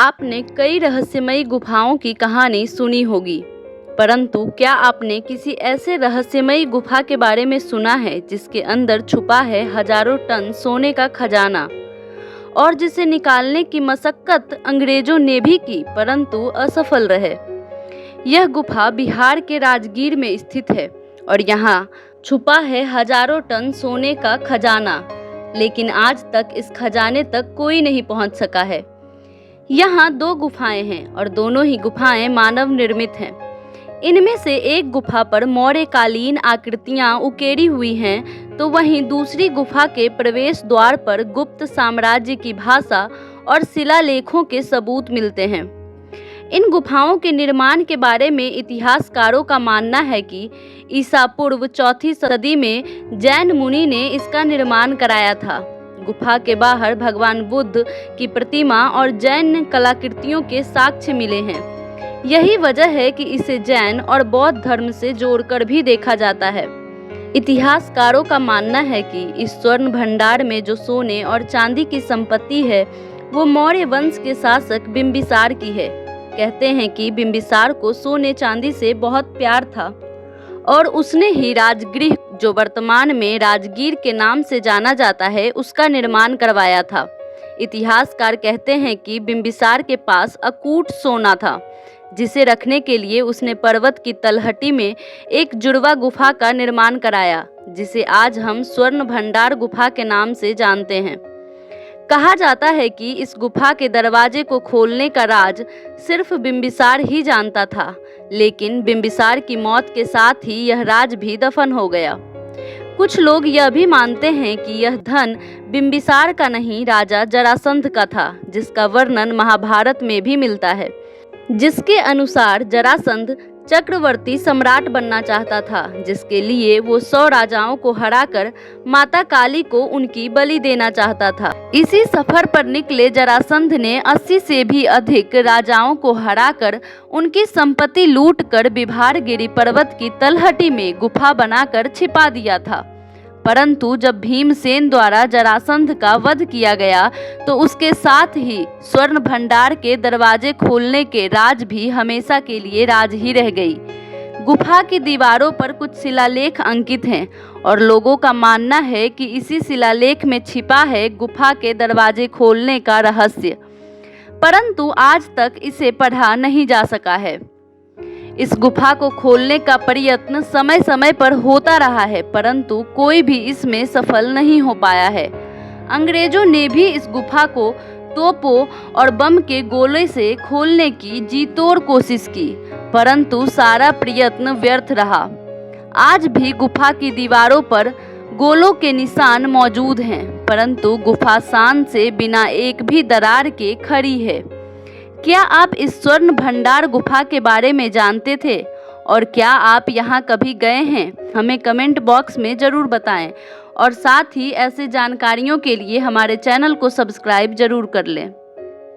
आपने कई रहस्यमयी गुफाओं की कहानी सुनी होगी, परंतु क्या आपने किसी ऐसे रहस्यमयी गुफा के बारे में सुना है जिसके अंदर छुपा है हजारों टन सोने का खजाना और जिसे निकालने की मशक्कत अंग्रेजों ने भी की परंतु असफल रहे। यह गुफा बिहार के राजगीर में स्थित है और यहाँ छुपा है हजारों टन सोने का खजाना, लेकिन आज तक इस खजाने तक कोई नहीं पहुँच सका है। यहाँ 2 गुफाएं हैं और दोनों ही गुफाएं मानव निर्मित हैं। इनमें से एक गुफा पर मौर्यकालीन आकृतियां उकेरी हुई हैं, तो वहीं दूसरी गुफा के प्रवेश द्वार पर गुप्त साम्राज्य की भाषा और शिलालेखों के सबूत मिलते हैं। इन गुफाओं के निर्माण के बारे में इतिहासकारों का मानना है कि ईसा पूर्व 4वीं सदी में जैन मुनि ने इसका निर्माण कराया था। गुफा के बाहर भगवान बुद्ध की प्रतिमा और जैन कलाकृतियों के साक्ष्य मिले हैं। यही वजह है कि इसे जैन और बौद्ध धर्म से जोड़कर भी देखा जाता है। इतिहासकारों का मानना है कि इस स्वर्ण भंडार में जो सोने और चांदी की संपत्ति है वो मौर्य वंश के शासक बिंबिसार की है। कहते हैं कि बिंबिसार को सोने चांदी से बहुत प्यार था और उसने ही राजगृह, जो वर्तमान में राजगीर के नाम से जाना जाता है, उसका निर्माण करवाया था। इतिहासकार कहते हैं कि बिंबिसार के पास अकूट सोना था, जिसे रखने के लिए उसने पर्वत की तलहटी में एक जुड़वा गुफा का निर्माण कराया, जिसे आज हम स्वर्ण भंडार गुफा के नाम से जानते हैं। कहा जाता है कि इस गुफा के दरवाजे को खोलने का राज सिर्फ बिंबिसार ही जानता था, लेकिन बिंबिसार की मौत के साथ ही यह राज भी दफन हो गया। कुछ लोग यह भी मानते हैं कि यह धन बिंबिसार का नहीं, राजा जरासंध का था, जिसका वर्णन महाभारत में भी मिलता है, जिसके अनुसार जरासंध चक्रवर्ती सम्राट बनना चाहता था, जिसके लिए वो 100 राजाओं को हराकर माता काली को उनकी बलि देना चाहता था। इसी सफर पर निकले जरासंध ने 80 से भी अधिक राजाओं को हराकर उनकी संपत्ति लूटकर बिभारगिरी पर्वत की तलहटी में गुफा बनाकर छिपा दिया था। परंतु जब भीमसेन द्वारा जरासंध का वध किया गया तो उसके साथ ही स्वर्ण भंडार के दरवाजे खोलने के राज भी हमेशा के लिए राज ही रह गई। गुफा की दीवारों पर कुछ शिलालेख अंकित हैं और लोगों का मानना है कि इसी शिलालेख में छिपा है गुफा के दरवाजे खोलने का रहस्य, परंतु आज तक इसे पढ़ा नहीं जा सका है। इस गुफा को खोलने का प्रयत्न समय समय पर होता रहा है, परंतु कोई भी इसमें सफल नहीं हो पाया है। अंग्रेजों ने भी इस गुफा को तोपों और बम के गोले से खोलने की जीतोड़ कोशिश की, परंतु सारा प्रयत्न व्यर्थ रहा। आज भी गुफा की दीवारों पर गोलों के निशान मौजूद हैं, परंतु गुफा शान से बिना एक भी दरार के खड़ी है। क्या आप इस स्वर्ण भंडार गुफा के बारे में जानते थे और क्या आप यहाँ कभी गए हैं? हमें कमेंट बॉक्स में ज़रूर बताएं और साथ ही ऐसे जानकारियों के लिए हमारे चैनल को सब्सक्राइब ज़रूर कर लें।